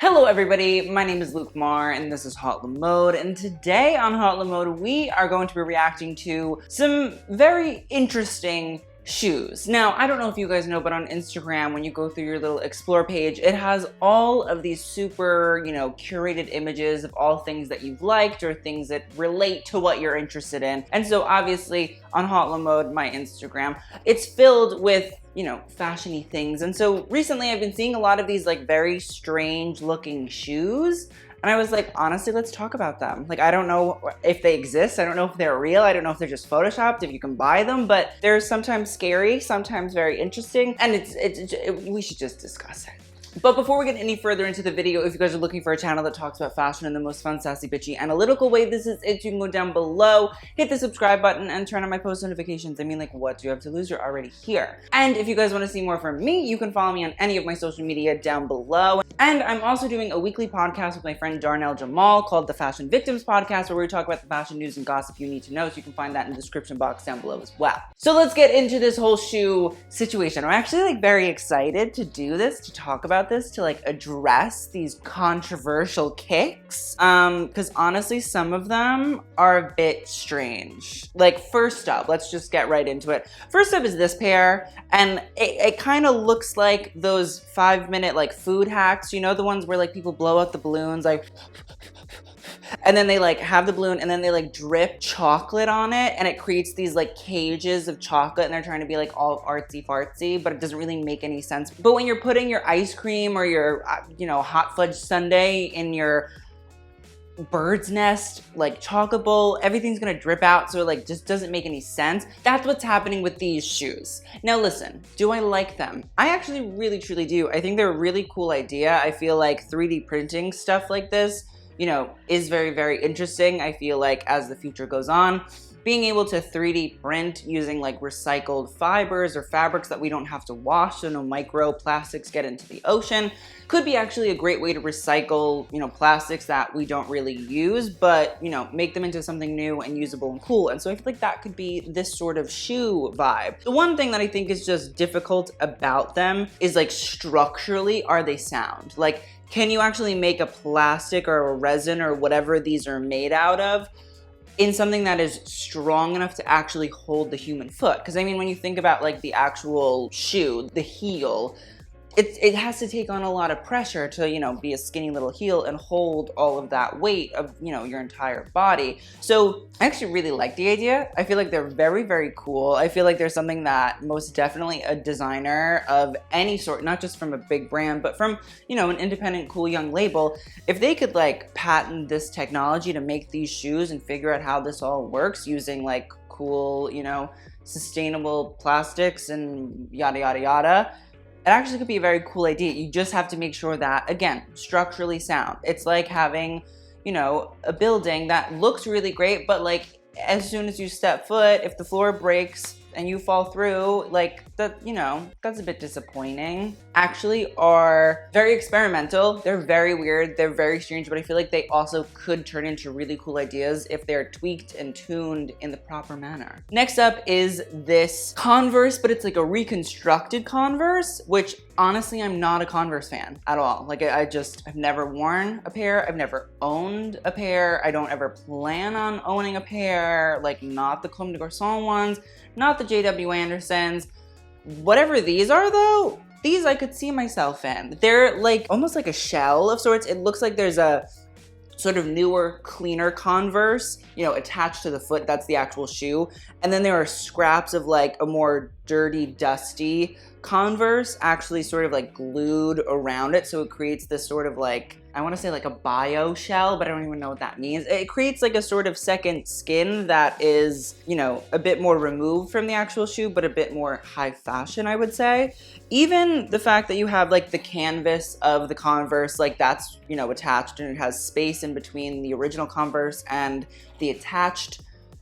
Hello everybody, my name is Luke Marr and this is HauteLeMode, and today on HauteLeMode we are going to be reacting to some very interesting shoes. Now, I don't know if you guys know, but on Instagram, when you go through your little explore page, it has all of these super, curated images of all things that you've liked or things that relate to what you're interested in. And so obviously on HauteLeMode, my Instagram, it's filled with fashion-y things. And so recently I've been seeing a lot of these like very strange looking shoes. And I was like, honestly, let's talk about them. Like, I don't know if they exist. I don't know if they're real. I don't know if they're just photoshopped, if you can buy them, but they're sometimes scary, sometimes very interesting. And we should just discuss it. But before we get any further into the video, if you guys are looking for a channel that talks about fashion in the most fun, sassy, bitchy, analytical way, this is it. You can go down below, hit the subscribe button, and turn on my post notifications. I mean, like, what do you have to lose? You're already here. And if you guys want to see more from me, you can follow me on any of my social media down below. And I'm also doing a weekly podcast with my friend Darnell Jamal called the Fashion Victims Podcast, where we talk about the fashion news and gossip you need to know. So you can find that in the description box down below as well. So let's get into this whole shoe situation. I'm actually like very excited to do this, to talk about this, to like address these controversial kicks. Because honestly, some of them are a bit strange. Like, first up, let's just get right into it. First up is this pair, and it kind of looks like those 5-minute like food hacks, the ones where like people blow out the balloons, like, and then they like have the balloon and then they like drip chocolate on it and it creates these like cages of chocolate and they're trying to be like all artsy fartsy, but it doesn't really make any sense. But when you're putting your ice cream or your, hot fudge sundae in your bird's nest, like chocolate bowl, everything's gonna drip out, so it like just doesn't make any sense. That's what's happening with these shoes. Now listen, do I like them? I actually really truly do. I think they're a really cool idea. I feel like 3D printing stuff like this, is very, very interesting. I feel like as the future goes on, being able to 3D print using like recycled fibers or fabrics that we don't have to wash, so no microplastics get into the ocean, could be actually a great way to recycle, plastics that we don't really use, but, make them into something new and usable and cool. And so I feel like that could be this sort of shoe vibe. The one thing that I think is just difficult about them is like structurally, are they sound? Like, can you actually make a plastic or a resin or whatever these are made out of in something that is strong enough to actually hold the human foot? Because I mean, when you think about like the actual shoe, the heel, it has to take on a lot of pressure to, be a skinny little heel and hold all of that weight of, your entire body. So I actually really like the idea. I feel like they're very, very cool. I feel like there's something that most definitely a designer of any sort, not just from a big brand, but from, an independent, cool young label, if they could like patent this technology to make these shoes and figure out how this all works using like cool, sustainable plastics and yada, yada, yada, it actually could be a very cool idea. You just have to make sure that, again, structurally sound. It's like having, a building that looks really great, but like as soon as you step foot, if the floor breaks and you fall through, like that, that's a bit disappointing. Actually are very experimental. They're very weird. They're very strange, but I feel like they also could turn into really cool ideas if they're tweaked and tuned in the proper manner. Next up is this Converse, but it's like a reconstructed Converse, which honestly, I'm not a Converse fan at all. Like I've never worn a pair. I've never owned a pair. I don't ever plan on owning a pair, like not the Comme des Garçons ones, not the JW Andersons. Whatever these are though, these I could see myself in. They're like almost like a shell of sorts. It looks like there's a sort of newer, cleaner Converse, attached to the foot. That's the actual shoe. And then there are scraps of like a more dirty, dusty Converse actually sort of like glued around it. So it creates this sort of like, I want to say like a bio shell, but I don't even know what that means. It creates like a sort of second skin that is, a bit more removed from the actual shoe, but a bit more high fashion, I would say. Even the fact that you have like the canvas of the Converse, like that's, attached and it has space in between the original Converse and the attached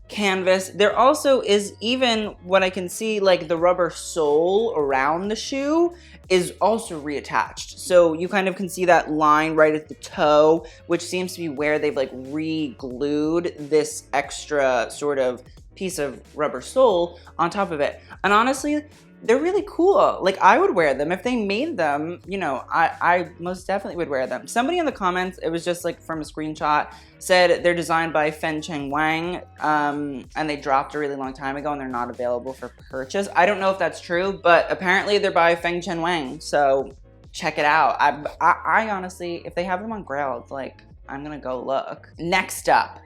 canvas. There also is even what I can see, like the rubber sole around the shoe is also reattached. So you kind of can see that line right at the toe, which seems to be where they've like re-glued this extra sort of piece of rubber sole on top of it. And honestly, they're really cool. Like, I would wear them. If they made them, you know, I most definitely would wear them. Somebody in the comments, it was just like from a screenshot, said they're designed by Fen Cheng Wang, and they dropped a really long time ago and they're not available for purchase. I don't know if that's true, but apparently they're by Feng Chen Wang, so check it out. I honestly, if they have them on Grailed, like, I'm gonna go look. Next up,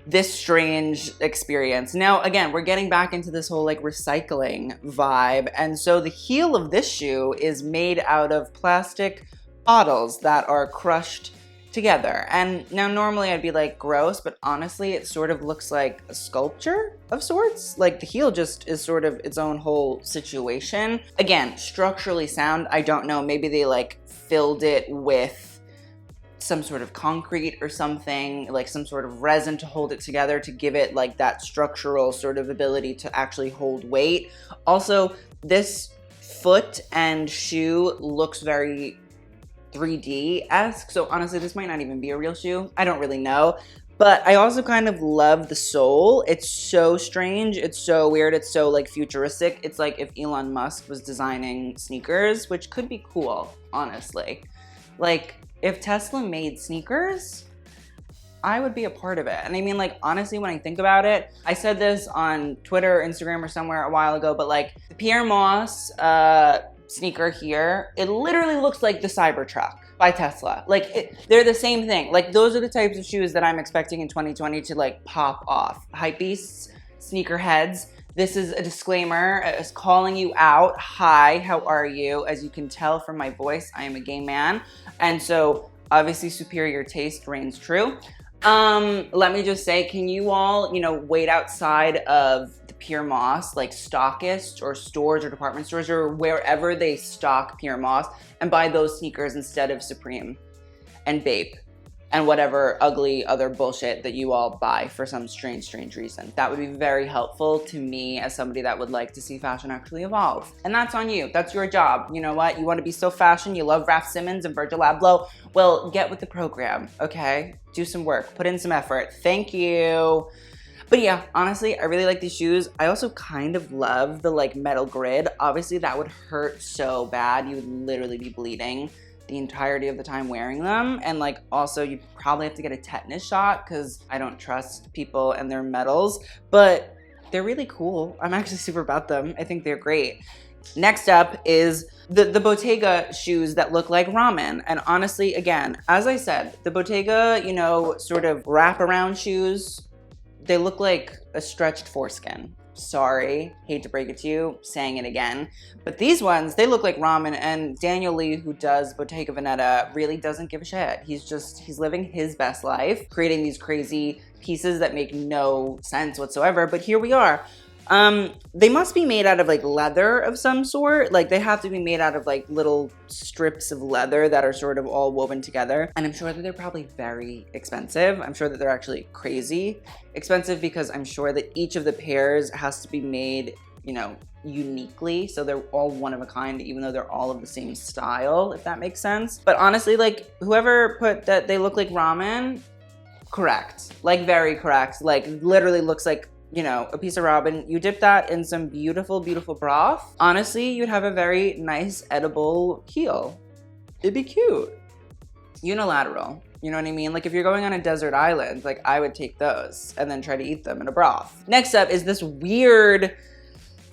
this strange experience. Now, again, we're getting back into this whole like recycling vibe. And so the heel of this shoe is made out of plastic bottles that are crushed together. And now normally I'd be like, gross, but honestly, it sort of looks like a sculpture of sorts. Like the heel just is sort of its own whole situation. Again, structurally sound, I don't know. Maybe they like filled it with some sort of concrete or something, like some sort of resin to hold it together to give it like that structural sort of ability to actually hold weight. Also, this foot and shoe looks very 3D-esque, so honestly, this might not even be a real shoe. I don't really know. But I also kind of love the sole. It's so strange. It's so weird. It's so like futuristic. It's like if Elon Musk was designing sneakers, which could be cool, honestly. Like, if Tesla made sneakers, I would be a part of it. And I mean, like, honestly, when I think about it, I said this on Twitter, Instagram, or somewhere a while ago, but like the Pierre Moss sneaker here, it literally looks like the Cybertruck by Tesla. Like, they're the same thing. Like, those are the types of shoes that I'm expecting in 2020 to like pop off. Hypebeasts, sneakerheads. This is a disclaimer, it's calling you out. Hi, how are you? As you can tell from my voice, I am a gay man. And so obviously superior taste reigns true. Let me just say, can you all, you know, wait outside of the Pierre Moss, like stockists or stores or department stores or wherever they stock Pierre Moss and buy those sneakers instead of Supreme and Bape and whatever ugly other bullshit that you all buy for some strange reason. That would be very helpful to me as somebody that would like to see fashion actually evolve. And that's on you. That's your job. You know what? You want to be so fashion. You love Raf Simons and Virgil Abloh. Well, get with the program, okay? Do some work. Put in some effort. Thank you. But yeah, honestly, I really like these shoes. I also kind of love the like metal grid. Obviously, that would hurt so bad. You would literally be bleeding the entirety of the time wearing them. And like also you probably have to get a tetanus shot because I don't trust people and their metals, but they're really cool. I'm actually super about them. I think they're great. Next up is the Bottega shoes that look like ramen. And honestly, again, as I said, the Bottega, you know, sort of wraparound shoes, they look like a stretched foreskin. Sorry, hate to break it to you, saying it again. But these ones, they look like ramen, and Daniel Lee, who does Bottega Veneta, really doesn't give a shit. He's living his best life, creating these crazy pieces that make no sense whatsoever, but here we are. They must be made out of like leather of some sort. Like they have to be made out of like little strips of leather that are sort of all woven together. And I'm sure that they're probably very expensive. I'm sure that they're actually crazy expensive because I'm sure that each of the pairs has to be made, you know, uniquely. So they're all one of a kind, even though they're all of the same style, if that makes sense. But honestly, like whoever put that they look like ramen, correct. Like very correct. Like literally looks like, you know, a piece of ramen. You dip that in some beautiful, beautiful broth. Honestly, you'd have a very nice edible heel. It'd be cute. Unilateral. You know what I mean? Like if you're going on a desert island, like I would take those and then try to eat them in a broth. Next up is this weird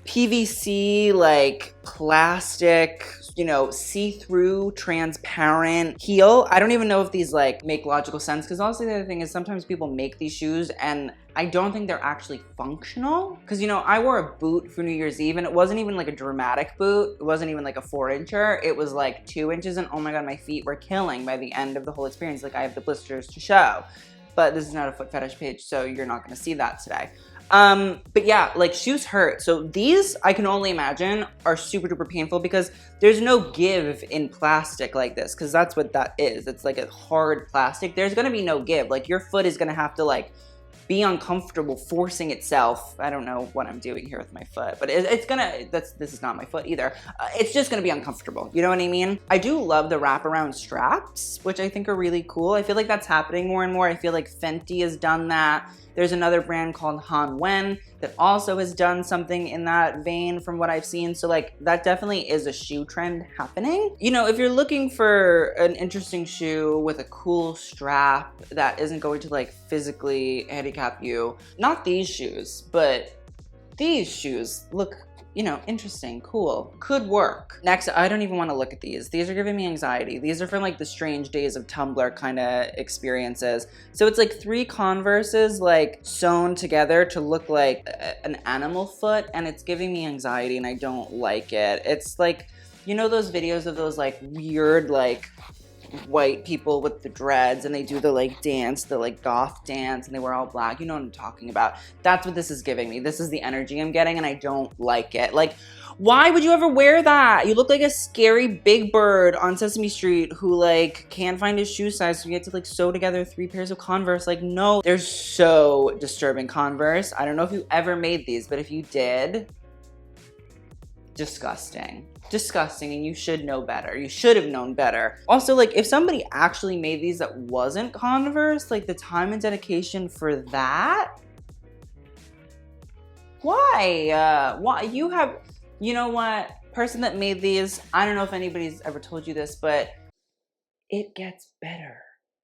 PVC, like plastic, you know, see-through, transparent heel. I don't even know if these like make logical sense because honestly the other thing is sometimes people make these shoes and I don't think they're actually functional. Because, you know, I wore a boot for New Year's Eve and it wasn't even like a dramatic boot. It wasn't even like a 4-incher. It was like 2 inches and oh my God, my feet were killing by the end of the whole experience. Like I have the blisters to show. But this is not a foot fetish page, so you're not gonna see that today. But yeah, like shoes hurt. So these, I can only imagine, are super duper painful because there's no give in plastic like this, because that's what that is. It's like a hard plastic. There's gonna be no give. Like your foot is gonna have to like be uncomfortable forcing itself. I don't know what I'm doing here with my foot, but it's gonna, this is not my foot either. It's just gonna be uncomfortable. You know what I mean? I do love the wraparound straps, which I think are really cool. I feel like that's happening more and more. I feel like Fenty has done that. There's another brand called Han Wen that also has done something in that vein from what I've seen. So like that definitely is a shoe trend happening. You know, if you're looking for an interesting shoe with a cool strap that isn't going to like physically handicap you, not these shoes, but these shoes look, you know, interesting, cool, could work. Next, I don't even want to look at these. These are giving me anxiety. These are from like the strange days of Tumblr kind of experiences. So it's like 3 Converses like sewn together to look like an animal foot, and it's giving me anxiety and I don't like it. It's like, you know those videos of those like weird like white people with the dreads and they do the like dance, the like goth dance, and they wear all black. You know what I'm talking about. That's what this is giving me. This is the energy I'm getting and I don't like it. Like, why would you ever wear that? You look like a scary big bird on Sesame Street who like can't find his shoe size, so you have to like sew together 3 pairs of Converse. Like, no, they're so disturbing. Converse, I don't know if you ever made these, but if you did, disgusting. Disgusting, and you should know better. You should have known better. Also, like, if somebody actually made these that wasn't Converse, like the time and dedication for that, why? Why? You have, you know what, person that made these, I don't know if anybody's ever told you this, but it gets better.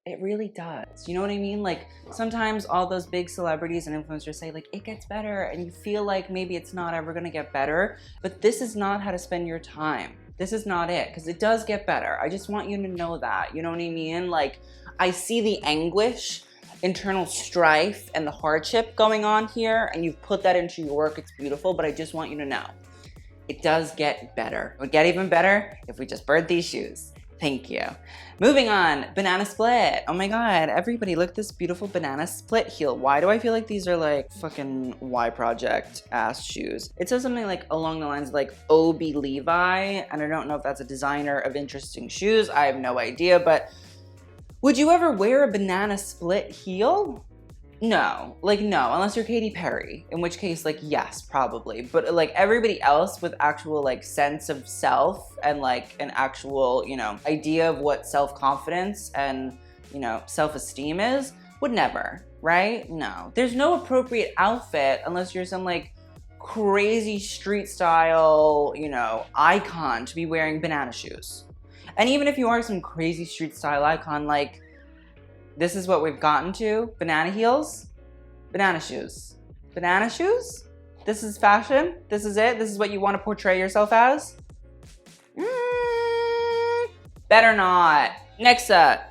It really does. You know what I mean? Like, sometimes all those big celebrities and influencers say like, it gets better, and you feel like maybe it's not ever gonna get better, but this is not how to spend your time. This is not it, because it does get better. I just want you to know that, you know what I mean? Like, I see the anguish, internal strife, and the hardship going on here, and you've put that into your work. It's beautiful, but I just want you to know, it does get better. It would get even better if we just bird these shoes. Thank you. Moving on, banana split. Oh my God, everybody look at this beautiful banana split heel. Why do I feel like these are like fucking Y Project ass shoes? It says something like along the lines of like OB Levi, and I don't know if that's a designer of interesting shoes. I have no idea, but would you ever wear a banana split heel? No, like no, unless you're Katy Perry, in which case like yes, probably. But like everybody else with actual like sense of self and like an actual, you know, idea of what self-confidence and, you know, self-esteem is, would never, right? No, there's no appropriate outfit unless you're some like crazy street style, you know, icon to be wearing banana shoes. And even if you are some crazy street style icon, like, this is what we've gotten to. Banana heels, banana shoes. Banana shoes? This is fashion? This is it? This is what you want to portray yourself as? Better not. Next up.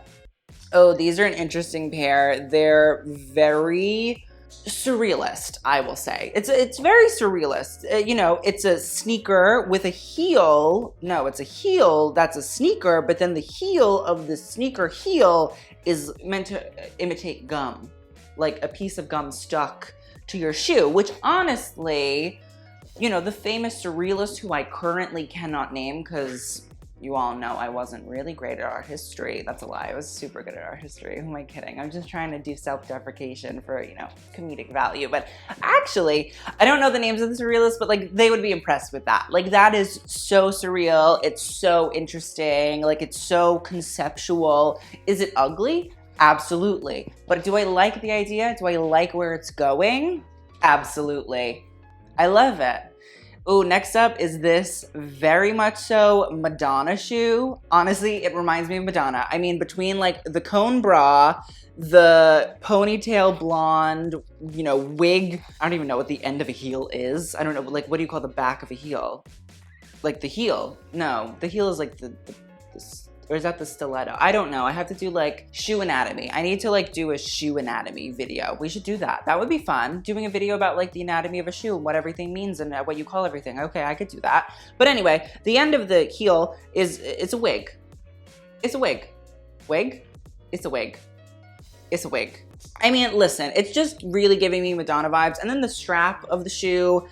Oh, these are an interesting pair. They're very surrealist, I will say. It's very surrealist. You know, it's a sneaker with a heel. No, it's a heel that's a sneaker, but then the heel of the sneaker heel is meant to imitate gum, like a piece of gum stuck to your shoe, which honestly, you know, the famous surrealist who I currently cannot name because you all know I wasn't really great at art history. That's a lie. I was super good at art history. Who am I kidding? I'm just trying to do self-deprecation for, you know, comedic value. But actually, I don't know the names of the surrealists, but like they would be impressed with that. Like that is so surreal. It's so interesting. Like it's so conceptual. Is it ugly? Absolutely. But do I like the idea? Do I like where it's going? Absolutely. I love it. Oh, next up is this very much so Madonna shoe. Honestly, it reminds me of Madonna. I mean, between like the cone bra, the ponytail blonde, you know, wig. I don't even know what the end of a heel is. I don't know, like what do you call the back of a heel? Like the heel? No, the heel is like the or is that the stiletto? I don't know. I have to do like shoe anatomy. I need to like do a shoe anatomy video. We should do that. That would be fun. Doing a video about like the anatomy of a shoe and what everything means and what you call everything. Okay, I could do that. But anyway, the end of the heel is, it's a wig. It's a wig. Wig? It's a wig. It's a wig. I mean, listen, it's just really giving me Madonna vibes. And then the strap of the shoe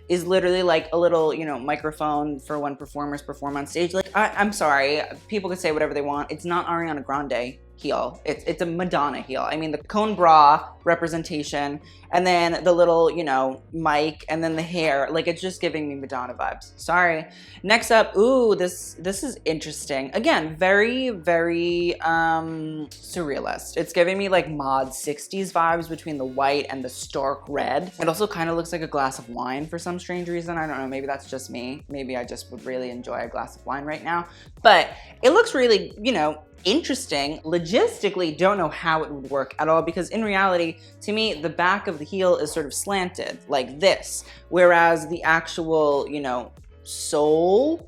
is literally like a little, you know, microphone for when performers perform on stage. Like, I'm sorry, people can say whatever they want. It's not Ariana Grande heel. It's a Madonna heel. I mean, the cone bra representation, and then the little, you know, mic, and then the hair. Like, it's just giving me Madonna vibes. Sorry. Next up, ooh, this is interesting. Again, very, very surrealist. It's giving me like mod 60s vibes between the white and the stark red. It also kind of looks like a glass of wine for some strange reason. I don't know, maybe that's just me. Maybe I just would really enjoy a glass of wine right now. But it looks really, you know, interesting. Logistically, don't know how it would work at all, because in reality, to me, the back of the heel is sort of slanted like this, whereas the actual, you know, sole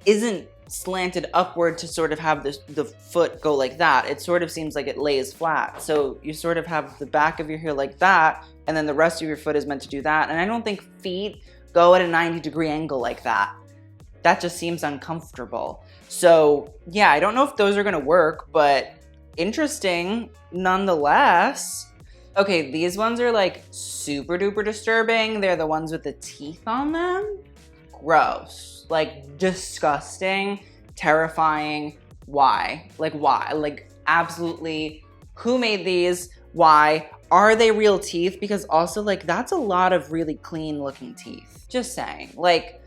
isn't slanted upward to sort of have the foot go like that. It sort of seems like it lays flat. So you sort of have the back of your heel like that, and then the rest of your foot is meant to do that. And I don't think feet go at a 90-degree angle like that. That just seems uncomfortable. So yeah, I don't know if those are gonna work, but interesting nonetheless. Okay, these ones are like super duper disturbing. They're the ones with the teeth on them. Gross, like disgusting, terrifying. Why? Like why? Like absolutely, who made these? Why? Are they real teeth? Because also like that's a lot of really clean looking teeth. Just saying, like,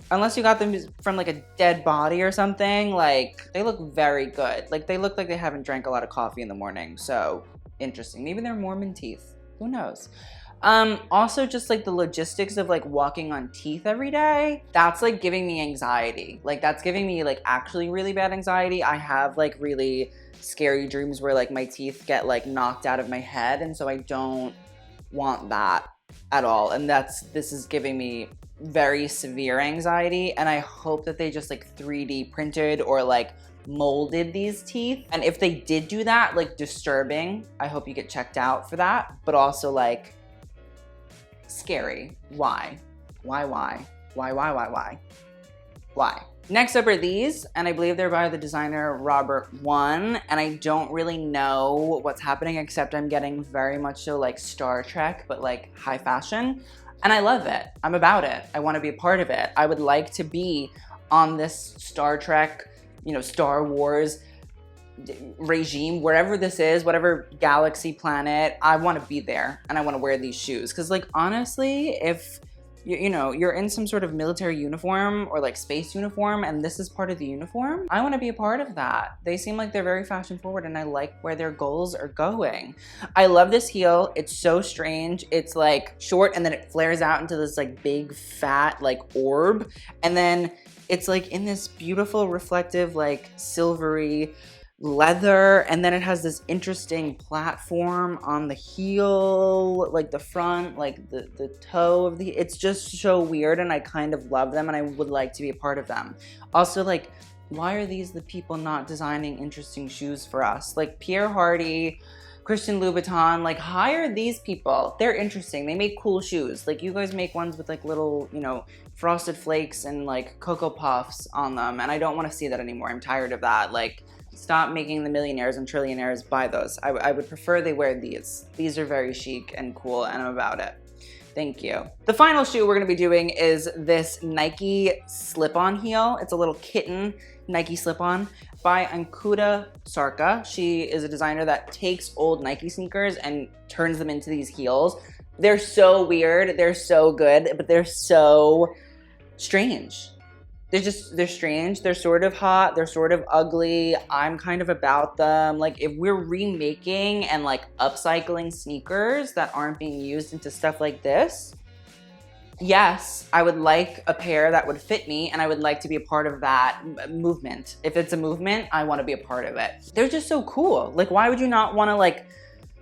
unless you got them from like a dead body or something, like they look very good. Like they look like they haven't drank a lot of coffee in the morning. So interesting. Maybe they're Mormon teeth. Who knows? Also just like the logistics of like walking on teeth every day, that's like giving me anxiety. Like that's giving me like actually really bad anxiety. I have like really scary dreams where like my teeth get like knocked out of my head. And so I don't want that at all. And this is giving me very severe anxiety, and I hope that they just like 3D printed or like molded these teeth. And if they did do that, like disturbing, I hope you get checked out for that, but also like scary. Why? Why? Next up are these, and I believe they're by the designer Robert One, and I don't really know what's happening except I'm getting very much so like Star Trek, but like high fashion. And I love it. I'm about it. I want to be a part of it. I would like to be on this Star Trek, you know, Star Wars regime, wherever this is, whatever galaxy, planet, I want to be there and I want to wear these shoes. Because like, honestly, if you know, you're in some sort of military uniform or like space uniform and this is part of the uniform, I want to be a part of that. They seem like they're very fashion forward and I like where their goals are going. I love this heel. It's so strange. It's like short and then it flares out into this like big fat like orb. And then it's like in this beautiful reflective like silvery leather, and then it has this interesting platform on the heel, like the front, like the toe of the, it's just so weird and I kind of love them and I would like to be a part of them. Also, like, why are these the people not designing interesting shoes for us? Like Pierre Hardy, Christian Louboutin, like hire these people. They're interesting. They make cool shoes. Like you guys make ones with like little, you know, frosted flakes and like Cocoa Puffs on them, and I don't want to see that anymore. I'm tired of that. Like, stop making the millionaires and trillionaires buy those. I would prefer they wear these. These are very chic and cool, and I'm about it. Thank you. The final shoe we're gonna be doing is this Nike slip-on heel. It's a little kitten Nike slip-on by Ankuta Sarka. She is a designer that takes old Nike sneakers and turns them into these heels. They're so weird, they're so good, but they're so strange. They're strange, they're sort of hot, they're sort of ugly. I'm kind of about them. Like if we're remaking and like upcycling sneakers that aren't being used into stuff like this, yes, I would like a pair that would fit me and I would like to be a part of that movement. If it's a movement, I want to be a part of it. They're just so cool. Like why would you not want to like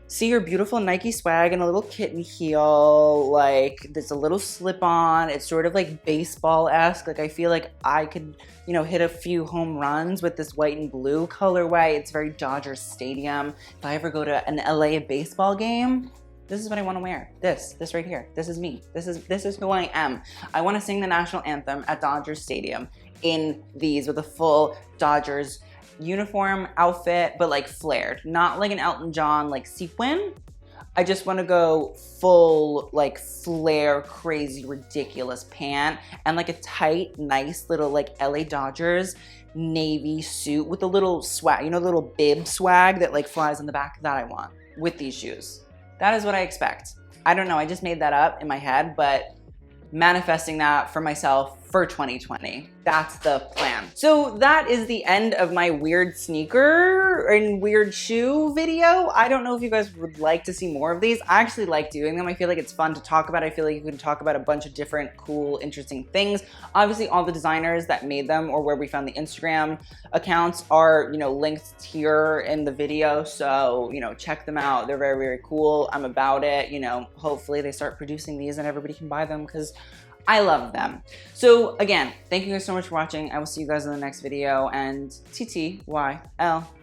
see your beautiful Nike swag in a little kitten heel, like there's a little slip on. It's sort of like baseball-esque. Like I feel like I could, you know, hit a few home runs with this white and blue colorway. It's very Dodger Stadium. If I ever go to an LA baseball game, this is what I want to wear. This right here. This is me. This is who I am. I want to sing the national anthem at Dodger Stadium in these with a full Dodgers uniform outfit, but like flared, not like an Elton John like sequin. I just want to go full like flare, crazy, ridiculous pant and like a tight, nice little like LA Dodgers navy suit with a little swag, you know, the little bib swag that like flies in the back. That I want with these shoes. That is what I expect. I don't know, I just made that up in my head, but manifesting that for myself for 2020. That's the plan. So that is the end of my weird sneaker and weird shoe video. I don't know if you guys would like to see more of these. I actually like doing them. I feel like it's fun to talk about. I feel like you can talk about a bunch of different cool, interesting things. Obviously, all the designers that made them or where we found the Instagram accounts are, you know, linked here in the video. So, you know, check them out. They're very, very cool. I'm about it. You know, hopefully they start producing these and everybody can buy them because I love them. So again, thank you guys so much for watching. I will see you guys in the next video, and TTYL.